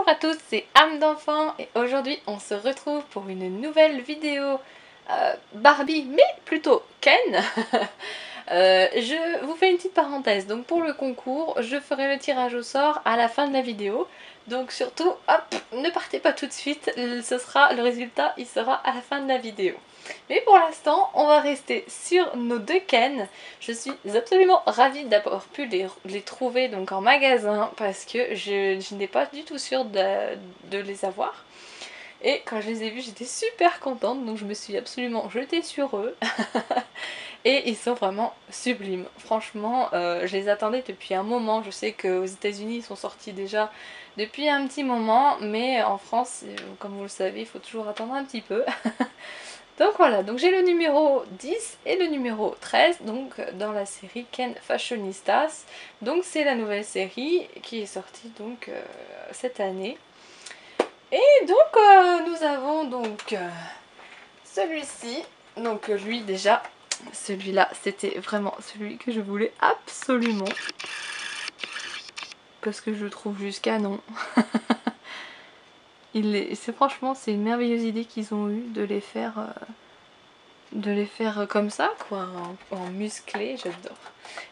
Bonjour à tous, c'est Âme d'enfant et aujourd'hui on se retrouve pour une nouvelle vidéo Barbie, mais plutôt Ken. Je vous fais une petite parenthèse, donc pour le concours, je ferai le tirage au sort à la fin de la vidéo. Donc surtout, hop, ne partez pas tout de suite, le résultat il sera à la fin de la vidéo. Mais pour l'instant, on va rester sur nos deux Ken. Je suis absolument ravie d'avoir pu les trouver donc en magasin parce que je n'étais pas du tout sûre de les avoir. Et quand je les ai vus, j'étais super contente, donc je me suis absolument jetée sur eux. Et ils sont vraiment sublimes. Franchement, je les attendais depuis un moment. Je sais qu'aux États-Unis, ils sont sortis déjà depuis un petit moment, mais en France, comme vous le savez, il faut toujours attendre un petit peu. Donc voilà, donc j'ai le numéro 10 et le numéro 13, donc dans la série Ken Fashionistas. Donc c'est la nouvelle série qui est sortie donc cette année. Et donc nous avons donc celui-ci. Donc lui déjà, celui-là c'était vraiment celui que je voulais absolument. Parce que je le trouve juste canon. Franchement c'est une merveilleuse idée qu'ils ont eue de les faire comme ça quoi, en musclé, j'adore.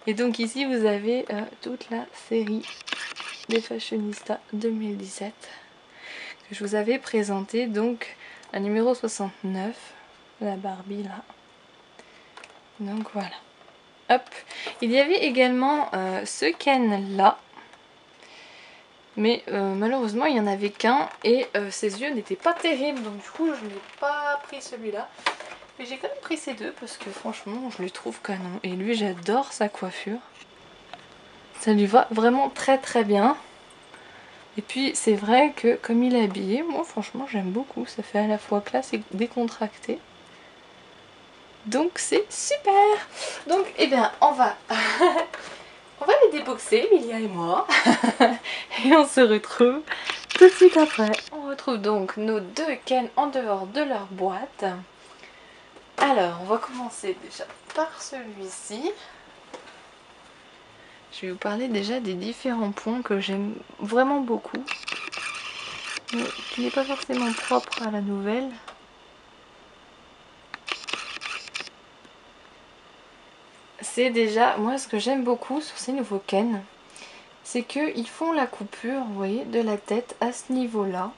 Et donc ici vous avez toute la série des Fashionistas 2017 que je vous avais présenté, donc la numéro 69, la Barbie là. Donc voilà. Hop. Il y avait également ce Ken là. Mais malheureusement il n'y en avait qu'un et ses yeux n'étaient pas terribles, donc du coup je n'ai pas pris celui-là. Mais j'ai quand même pris ces deux parce que franchement je les trouve canon. Et lui j'adore sa coiffure. Ça lui va vraiment très très bien. Et puis c'est vrai que comme il est habillé, moi franchement j'aime beaucoup. Ça fait à la fois classe et décontracté. Donc c'est super. Donc eh bien on va on va les déboxer, Emilia et moi. Et on se retrouve tout de suite après. On retrouve donc nos deux Ken en dehors de leur boîte. Alors on va commencer déjà par celui-ci. Je vais vous parler déjà des différents points que j'aime vraiment beaucoup, mais qui n'est pas forcément propre à la nouvelle. C'est déjà, moi ce que j'aime beaucoup sur ces nouveaux Ken, c'est qu'ils font la coupure, vous voyez, de la tête à ce niveau-là.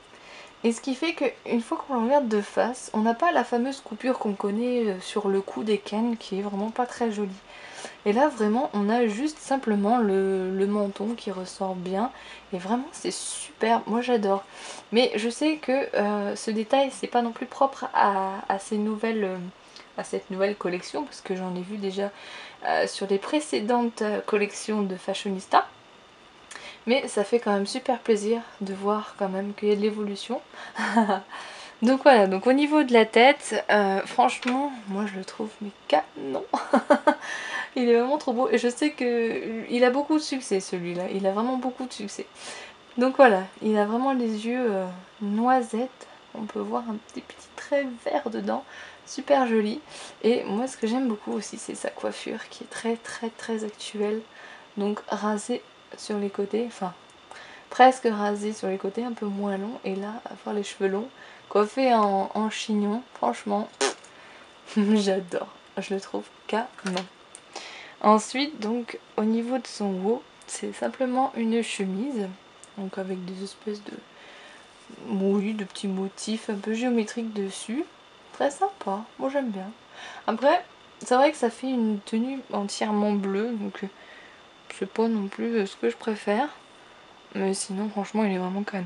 Et ce qui fait qu'une fois qu'on le regarde de face, on n'a pas la fameuse coupure qu'on connaît sur le cou des Ken, qui est vraiment pas très jolie. Et là vraiment on a juste simplement le menton qui ressort bien. Et vraiment c'est super, moi j'adore. Mais je sais que ce détail c'est pas non plus propre à cette nouvelle collection. Parce que j'en ai vu déjà sur les précédentes collections de Fashionista. Mais ça fait quand même super plaisir de voir quand même qu'il y a de l'évolution. Donc voilà, donc au niveau de la tête, franchement, moi je le trouve mais canon. Il est vraiment trop beau et je sais qu'il a beaucoup de succès celui-là, il a vraiment beaucoup de succès. Donc voilà, il a vraiment les yeux noisettes, on peut voir un petit trait vert dedans, super joli. Et moi ce que j'aime beaucoup aussi c'est sa coiffure qui est très très très actuelle. Donc rasée sur les côtés, enfin presque rasée sur les côtés, un peu moins long. Et là, avoir les cheveux longs, coiffés en chignon, franchement, j'adore. Je le trouve canon. Ensuite, donc, au niveau de son haut, c'est simplement une chemise. Donc avec des espèces de... Oui, de petits motifs un peu géométriques dessus. Très sympa, moi j'aime bien. Après, c'est vrai que ça fait une tenue entièrement bleue, donc c'est pas non plus ce que je préfère. Mais sinon, franchement, il est vraiment canon.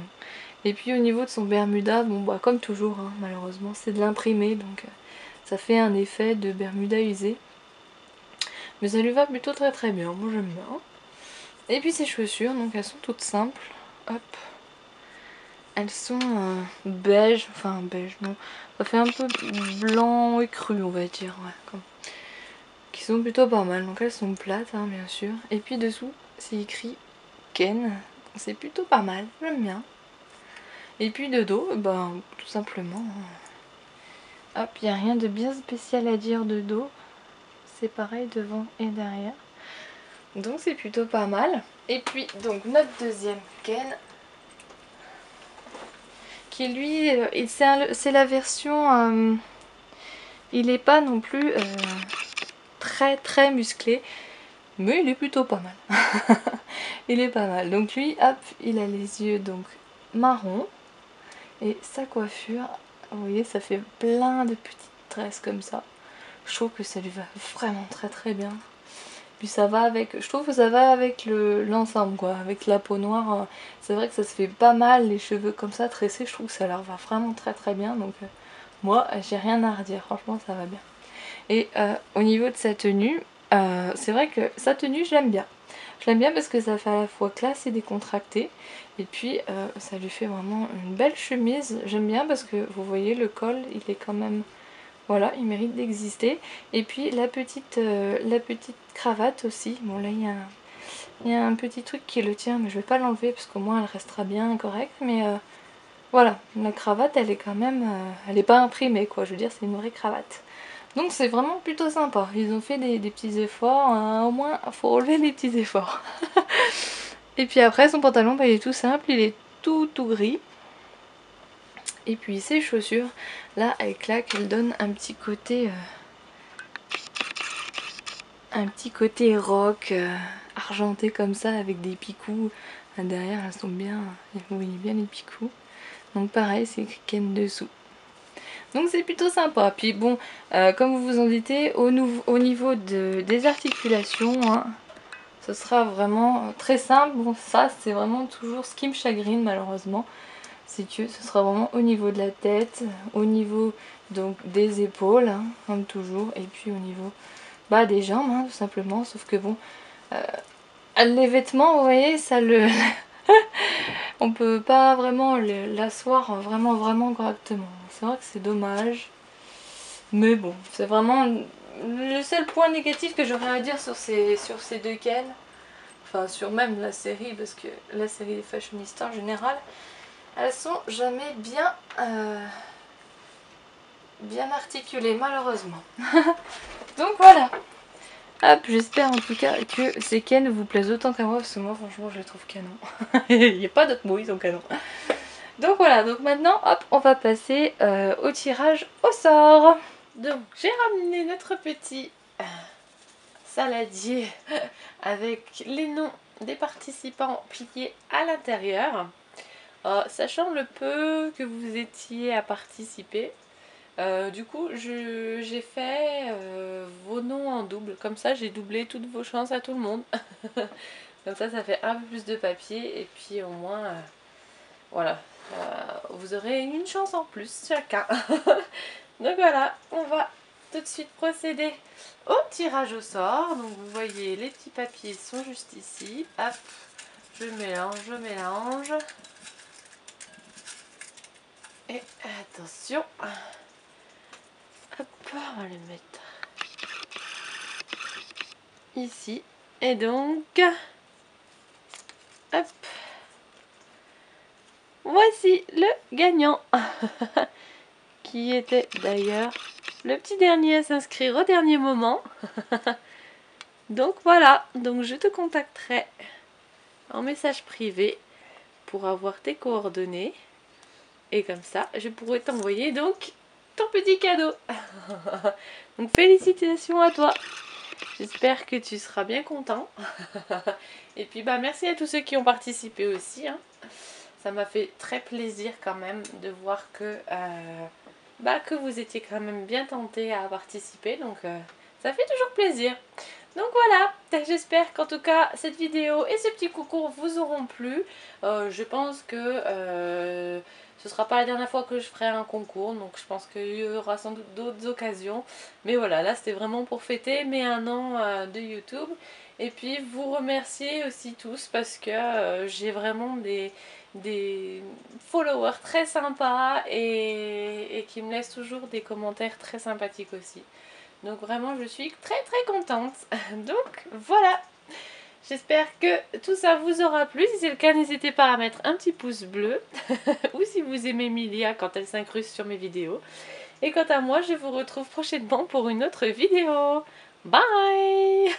Et puis au niveau de son Bermuda, bon bah comme toujours, hein, malheureusement, c'est de l'imprimé, donc ça fait un effet de Bermuda usé. Mais ça lui va plutôt très très bien, moi j'aime bien. Et puis ses chaussures, donc elles sont toutes simples. Hop. Elles sont beige, enfin beige non. Ça fait un peu blanc et cru on va dire, ouais. Qui sont plutôt pas mal, donc elles sont plates hein, bien sûr. Et puis dessous, c'est écrit Ken, c'est plutôt pas mal, j'aime bien. Et puis de dos, ben tout simplement... Hop, il n'y a rien de bien spécial à dire de dos. C'est pareil devant et derrière. Donc c'est plutôt pas mal. Et puis donc notre deuxième Ken. qui lui, c'est la version, il n'est pas non plus très très musclé, mais il est plutôt pas mal. Il est pas mal. Donc lui, hop, il a les yeux donc marron et sa coiffure, vous voyez, ça fait plein de petites tresses comme ça. Je trouve que ça lui va vraiment très très bien. Puis ça va avec, je trouve que ça va avec l'ensemble quoi, avec la peau noire. C'est vrai que ça se fait pas mal les cheveux comme ça tressés, je trouve que ça leur va vraiment très très bien. Donc moi j'ai rien à redire, franchement ça va bien. Et au niveau de sa tenue, c'est vrai que sa tenue je l'aime bien. Je l'aime bien parce que ça fait à la fois classe et décontracté. Et puis ça lui fait vraiment une belle chemise. J'aime bien parce que vous voyez le col il est quand même... Voilà, il mérite d'exister. Et puis la petite cravate aussi. Bon là il y a un petit truc qui le tient, mais je vais pas l'enlever parce qu'au moins elle restera bien correcte. Mais voilà, la cravate elle est quand même... elle n'est pas imprimée quoi, je veux dire c'est une vraie cravate. Donc c'est vraiment plutôt sympa. Ils ont fait des petits efforts, au moins il faut relever les petits efforts. Et puis après son pantalon bah, il est tout simple, il est tout gris. Et puis ses chaussures, là elle claque, elle donne un petit côté rock, argenté comme ça avec des picous. Derrière elles sont bien, vous voyez bien les picous. Donc pareil c'est écrit Ken dessous. Donc c'est plutôt sympa. Puis bon, comme vous vous en doutez, au niveau des articulations, hein, ce sera vraiment très simple. Bon ça c'est vraiment toujours ce qui me chagrine malheureusement. C'est que ce sera vraiment au niveau de la tête, au niveau donc des épaules, hein, comme toujours, et puis au niveau des jambes, hein, tout simplement. Sauf que bon, les vêtements, vous voyez, ça le... on peut pas vraiment l'asseoir vraiment correctement. C'est vrai que c'est dommage. Mais bon, c'est vraiment le seul point négatif que j'aurais à dire sur ces deux Ken. Enfin, sur même la série, parce que la série des fashionistas en général, elles sont jamais bien articulées, malheureusement. Donc voilà. Hop, j'espère en tout cas que ces Ken vous plaisent autant qu'à moi, parce que moi, franchement, je les trouve canon. Il n'y a pas d'autre mot, ils sont canons. Donc voilà, donc maintenant, hop, on va passer au tirage au sort. Donc, j'ai ramené notre petit saladier avec les noms des participants pliés à l'intérieur. Sachant le peu que vous étiez à participer, du coup j'ai fait vos noms en double, comme ça j'ai doublé toutes vos chances à tout le monde. Comme ça fait un peu plus de papier et puis au moins voilà, vous aurez une chance en plus chacun. Donc voilà, on va tout de suite procéder au tirage au sort. Donc vous voyez les petits papiers sont juste ici. Hop, je mélange. Et attention, hop, on va les mettre ici. Et donc, hop, voici le gagnant, qui était d'ailleurs le petit dernier à s'inscrire au dernier moment. Donc voilà, donc je te contacterai en message privé pour avoir tes coordonnées. Et comme ça, je pourrais t'envoyer donc ton petit cadeau. Donc félicitations à toi. J'espère que tu seras bien content. Et puis merci à tous ceux qui ont participé aussi. Hein. Ça m'a fait très plaisir quand même de voir que vous étiez quand même bien tentés à participer. Donc ça fait toujours plaisir. Donc voilà, j'espère qu'en tout cas cette vidéo et ce petit concours vous auront plu. Je pense que ce sera pas la dernière fois que je ferai un concours, donc je pense qu'il y aura sans doute d'autres occasions. Mais voilà, là c'était vraiment pour fêter mes 1 an de YouTube. Et puis vous remercier aussi tous parce que j'ai vraiment des followers très sympas et qui me laissent toujours des commentaires très sympathiques aussi. Donc vraiment je suis très contente. Donc voilà, j'espère que tout ça vous aura plu. Si c'est le cas, n'hésitez pas à mettre un petit pouce bleu ou si vous aimez Milia quand elle s'incruste sur mes vidéos. Et quant à moi, je vous retrouve prochainement pour une autre vidéo. Bye!